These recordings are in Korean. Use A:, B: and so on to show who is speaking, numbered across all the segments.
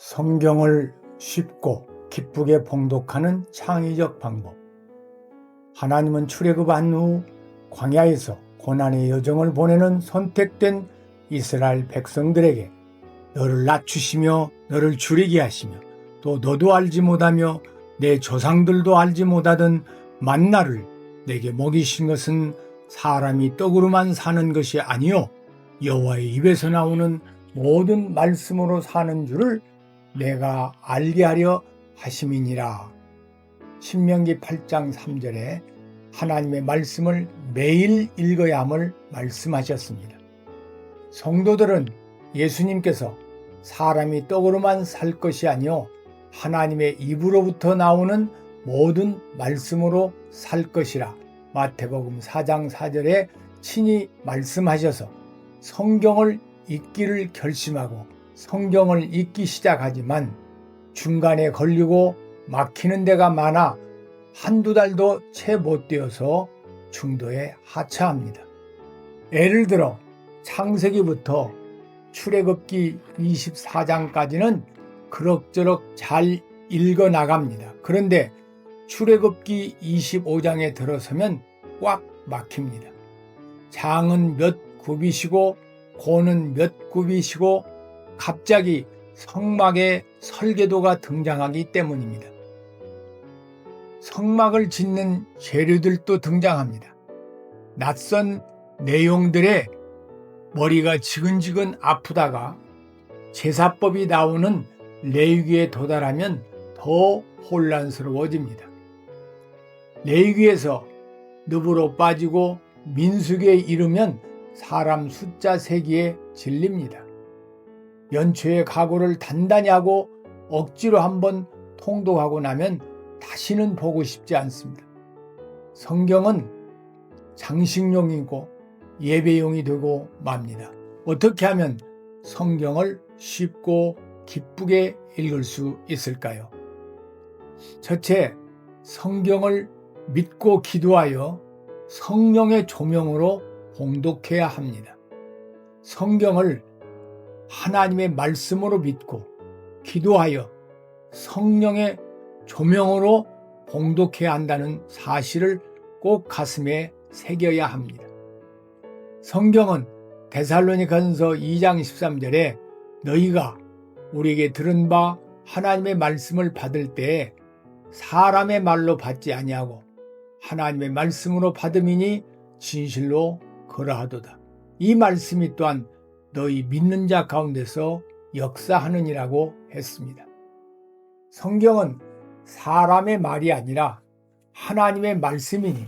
A: 성경을 쉽고 기쁘게 봉독하는 창의적 방법. 하나님은 출애굽한 후 광야에서 고난의 여정을 보내는 선택된 이스라엘 백성들에게 너를 낮추시며 너를 줄이게 하시며 또 너도 알지 못하며 내 조상들도 알지 못하던 만나를 내게 먹이신 것은 사람이 떡으로만 사는 것이 아니요 여호와의 입에서 나오는 모든 말씀으로 사는 줄을 내가 알게 하려 하심이니라. 신명기 8장 3절에 하나님의 말씀을 매일 읽어야 함을 말씀하셨습니다. 성도들은 예수님께서 사람이 떡으로만 살 것이 아니요 하나님의 입으로부터 나오는 모든 말씀으로 살 것이라 마태복음 4장 4절에 친히 말씀하셔서 성경을 읽기를 결심하고 성경을 읽기 시작하지만 중간에 걸리고 막히는 데가 많아 한두 달도 채 못 되어서 중도에 하차합니다. 예를 들어 창세기부터 출애굽기 24장까지는 그럭저럭 잘 읽어 나갑니다. 그런데 출애굽기 25장에 들어서면 꽉 막힙니다. 장은 몇 굽이시고 고는 몇 굽이시고 갑자기 성막에 설계도가 등장하기 때문입니다. 성막을 짓는 재료들도 등장합니다. 낯선 내용들에 머리가 지근지근 아프다가 제사법이 나오는 레위기에 도달하면 더 혼란스러워집니다. 레위기에서 늪으로 빠지고 민수기에 이르면 사람 숫자 세기에 질립니다. 연초에 각오를 단단히 하고 억지로 한번 통독하고 나면 다시는 보고 싶지 않습니다. 성경은 장식용이고 예배용이 되고 맙니다. 어떻게 하면 성경을 쉽고 기쁘게 읽을 수 있을까요? 첫째, 성경을 믿고 기도하여 성령의 조명으로 봉독해야 합니다. 성경을 하나님의 말씀으로 믿고 기도하여 성령의 조명으로 봉독해야 한다는 사실을 꼭 가슴에 새겨야 합니다. 성경은 데살로니가전서 2장 13절에 너희가 우리에게 들은 바 하나님의 말씀을 받을 때에 사람의 말로 받지 아니하고 하나님의 말씀으로 받음이니 진실로 그러하도다. 이 말씀이 또한 너희 믿는 자 가운데서 역사하느니라고 했습니다. 성경은 사람의 말이 아니라 하나님의 말씀이니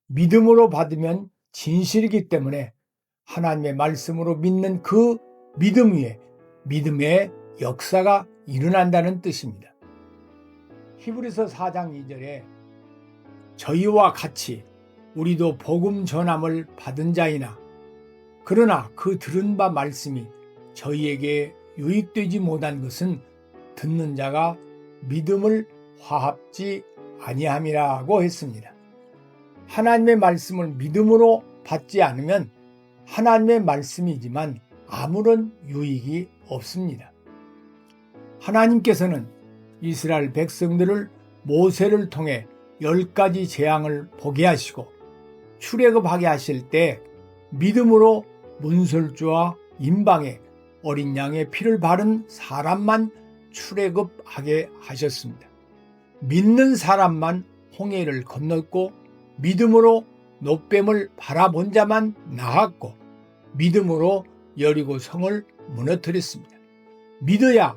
A: 믿음으로 받으면 진실이기 때문에 하나님의 말씀으로 믿는 그 믿음 위에 믿음의 역사가 일어난다는 뜻입니다. 히브리서 4장 2절에 저희와 같이 우리도 복음 전함을 받은 자이나 그러나 그 들은 바 말씀이 저희에게 유익되지 못한 것은 듣는 자가 믿음을 화합지 아니함이라고 했습니다. 하나님의 말씀을 믿음으로 받지 않으면 하나님의 말씀이지만 아무런 유익이 없습니다. 하나님께서는 이스라엘 백성들을 모세를 통해 10가지 재앙을 보게 하시고 출애굽하게 하실 때 믿음으로 문설주와 임방에 어린 양의 피를 바른 사람만 출애굽하게 하셨습니다. 믿는 사람만 홍해를 건넜고 믿음으로 놋뱀을 바라본 자만 나았고 믿음으로 여리고 성을 무너뜨렸습니다. 믿어야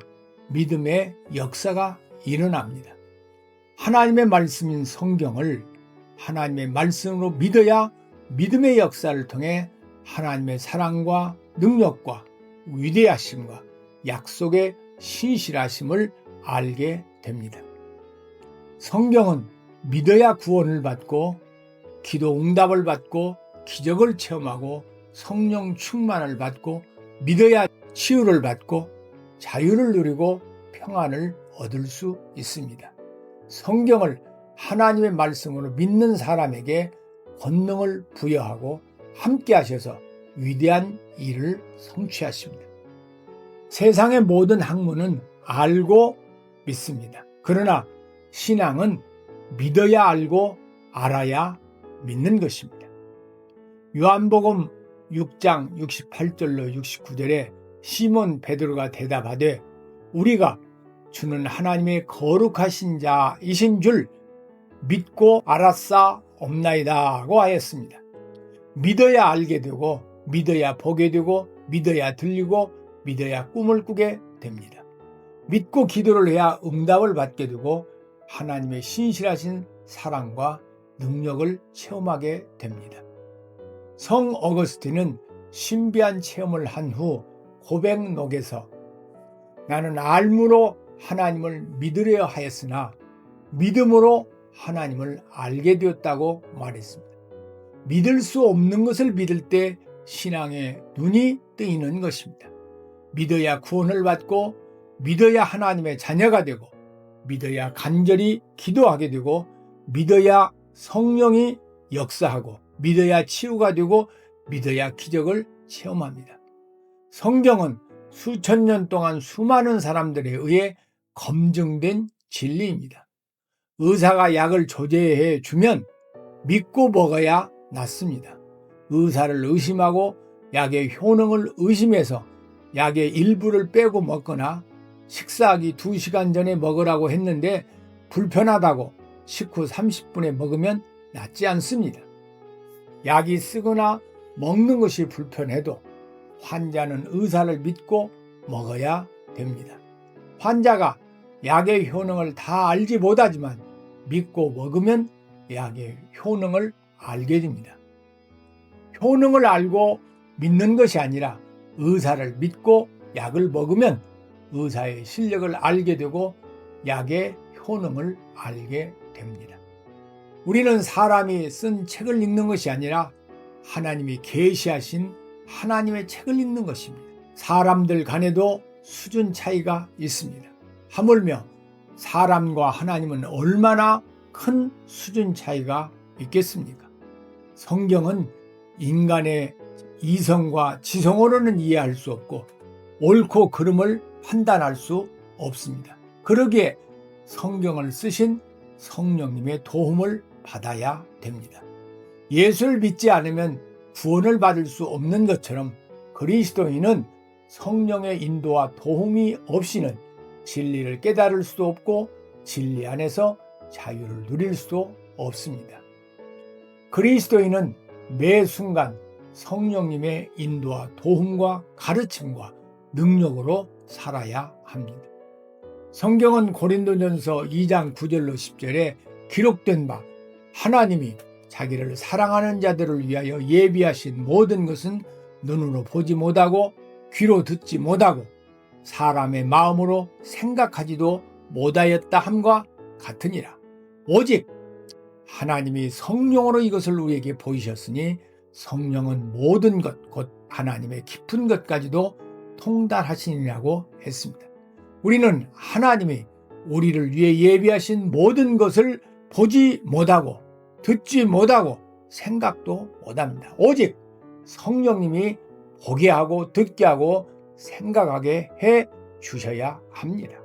A: 믿음의 역사가 일어납니다. 하나님의 말씀인 성경을 하나님의 말씀으로 믿어야 믿음의 역사를 통해 하나님의 사랑과 능력과 위대하심과 약속의 신실하심을 알게 됩니다. 성경은 믿어야 구원을 받고 기도 응답을 받고 기적을 체험하고 성령 충만을 받고 믿어야 치유를 받고 자유를 누리고 평안을 얻을 수 있습니다. 성경을 하나님의 말씀으로 믿는 사람에게 권능을 부여하고 함께 하셔서 위대한 일을 성취하십니다. 세상의 모든 학문은 알고 믿습니다. 그러나 신앙은 믿어야 알고 알아야 믿는 것입니다. 요한복음 6장 68절로 69절에 시몬 베드로가 대답하되 우리가 주는 하나님의 거룩하신 자이신 줄 믿고 알았사옵나이다고 하였습니다. 믿어야 알게 되고 믿어야 보게 되고 믿어야 들리고 믿어야 꿈을 꾸게 됩니다. 믿고 기도를 해야 응답을 받게 되고 하나님의 신실하신 사랑과 능력을 체험하게 됩니다. 성 어거스틴은 신비한 체험을 한 후 고백록에서 나는 알므로 하나님을 믿으려 하였으나 믿음으로 하나님을 알게 되었다고 말했습니다. 믿을 수 없는 것을 믿을 때 신앙의 눈이 뜨이는 것입니다. 믿어야 구원을 받고 믿어야 하나님의 자녀가 되고 믿어야 간절히 기도하게 되고 믿어야 성령이 역사하고 믿어야 치유가 되고 믿어야 기적을 체험합니다. 성경은 수천 년 동안 수많은 사람들에 의해 검증된 진리입니다. 의사가 약을 조제해 주면 믿고 먹어야 낫습니다. 의사를 의심하고 약의 효능을 의심해서 약의 일부를 빼고 먹거나 식사하기 2시간 전에 먹으라고 했는데 불편하다고 식후 30분에 먹으면 낫지 않습니다. 약이 쓰거나 먹는 것이 불편해도 환자는 의사를 믿고 먹어야 됩니다. 환자가 약의 효능을 다 알지 못하지만 믿고 먹으면 약의 효능을 알게 됩니다. 효능을 알고 믿는 것이 아니라 의사를 믿고 약을 먹으면 의사의 실력을 알게 되고 약의 효능을 알게 됩니다. 우리는 사람이 쓴 책을 읽는 것이 아니라 하나님이 계시하신 하나님의 책을 읽는 것입니다. 사람들 간에도 수준 차이가 있습니다. 하물며 사람과 하나님은 얼마나 큰 수준 차이가 있겠습니까? 성경은 인간의 이성과 지성으로는 이해할 수 없고 옳고 그름을 판단할 수 없습니다. 그러기에 성경을 쓰신 성령님의 도움을 받아야 됩니다. 예수를 믿지 않으면 구원을 받을 수 없는 것처럼 그리스도인은 성령의 인도와 도움이 없이는 진리를 깨달을 수도 없고 진리 안에서 자유를 누릴 수도 없습니다. 그리스도인은 매 순간 성령님의 인도와 도움과 가르침과 능력으로 살아야 합니다. 성경은 고린도전서 2장 9절로 10절에 기록된 바 하나님이 자기를 사랑하는 자들을 위하여 예비하신 모든 것은 눈으로 보지 못하고 귀로 듣지 못하고 사람의 마음으로 생각하지도 못하였다 함과 같으니라. 오직 하나님이 성령으로 이것을 우리에게 보이셨으니 성령은 모든 것 곧 하나님의 깊은 것까지도 통달하시니라고 했습니다. 우리는 하나님이 우리를 위해 예비하신 모든 것을 보지 못하고 듣지 못하고 생각도 못합니다. 오직 성령님이 보게 하고 듣게 하고 생각하게 해 주셔야 합니다.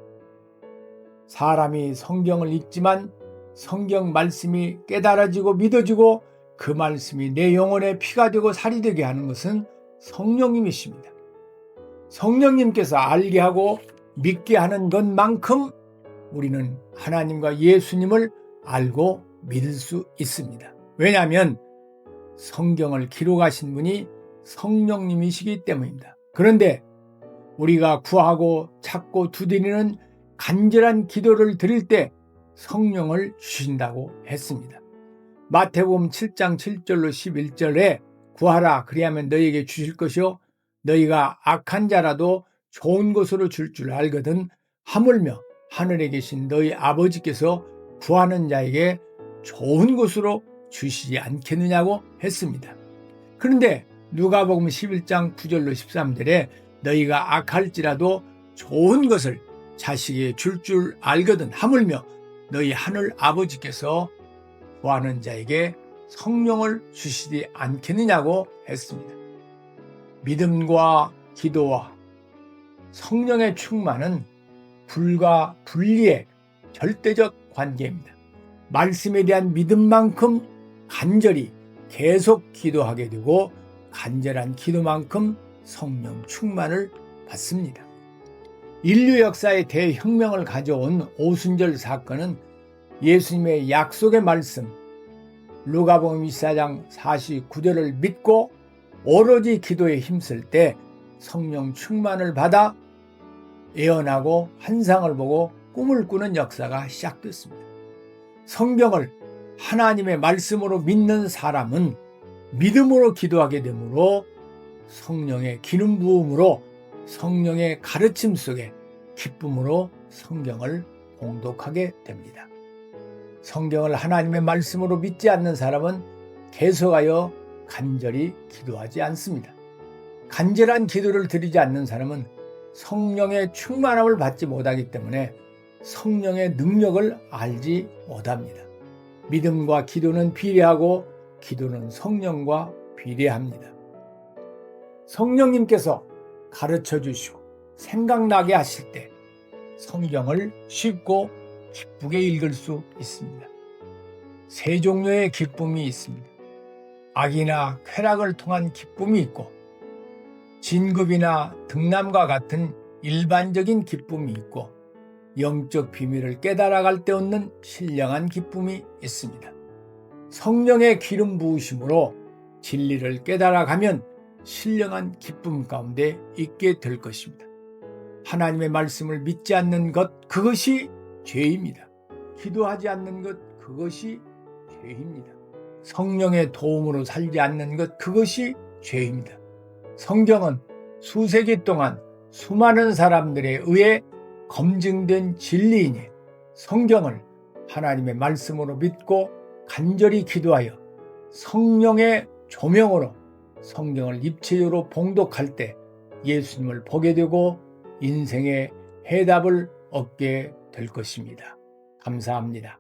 A: 사람이 성경을 읽지만 성경 말씀이 깨달아지고 믿어지고 그 말씀이 내 영혼에 피가 되고 살이 되게 하는 것은 성령님이십니다. 성령님께서 알게 하고 믿게 하는 것만큼 우리는 하나님과 예수님을 알고 믿을 수 있습니다. 왜냐하면 성경을 기록하신 분이 성령님이시기 때문입니다. 그런데 우리가 구하고 찾고 두드리는 간절한 기도를 드릴 때 성령을 주신다고 했습니다. 마태복음 7장 7절로 11절에 구하라 그리하면 너희에게 주실 것이요 너희가 악한 자라도 좋은 것으로 줄 알거든 하물며 하늘에 계신 너희 아버지께서 구하는 자에게 좋은 것으로 주시지 않겠느냐고 했습니다. 그런데 누가복음 11장 9절로 13절에 너희가 악할지라도 좋은 것을 자식에게 줄 알거든 하물며 너희 하늘 아버지께서 구하는 자에게 성령을 주시지 않겠느냐고 했습니다. 믿음과 기도와 성령의 충만은 불과 분리의 절대적 관계입니다. 말씀에 대한 믿음만큼 간절히 계속 기도하게 되고 간절한 기도만큼 성령 충만을 받습니다. 인류 역사의 대혁명을 가져온 오순절 사건은 예수님의 약속의 말씀 루가복음 24장 49절을 믿고 오로지 기도에 힘쓸 때 성령 충만을 받아 예언하고 환상을 보고 꿈을 꾸는 역사가 시작됐습니다. 성경을 하나님의 말씀으로 믿는 사람은 믿음으로 기도하게 되므로 성령의 기름 부음으로 성령의 가르침 속에 기쁨으로 성경을 봉독하게 됩니다. 성경을 하나님의 말씀으로 믿지 않는 사람은 계속하여 간절히 기도하지 않습니다. 간절한 기도를 드리지 않는 사람은 성령의 충만함을 받지 못하기 때문에 성령의 능력을 알지 못합니다. 믿음과 기도는 비례하고 기도는 성령과 비례합니다. 성령님께서 가르쳐 주시고 생각나게 하실 때 성경을 쉽고 기쁘게 읽을 수 있습니다. 세 종류의 기쁨이 있습니다. 악이나 쾌락을 통한 기쁨이 있고 진급이나 등남과 같은 일반적인 기쁨이 있고 영적 비밀을 깨달아갈 때 얻는 신령한 기쁨이 있습니다. 성령의 기름 부으심으로 진리를 깨달아가면 신령한 기쁨 가운데 있게 될 것입니다. 하나님의 말씀을 믿지 않는 것, 그것이 죄입니다. 기도하지 않는 것, 그것이 죄입니다. 성령의 도움으로 살지 않는 것, 그것이 죄입니다. 성경은 수세기 동안 수많은 사람들에 의해 검증된 진리이니 성경을 하나님의 말씀으로 믿고 간절히 기도하여 성령의 조명으로 성경을 입체적으로 봉독할 때 예수님을 보게 되고 인생의 해답을 얻게 될 것입니다. 감사합니다.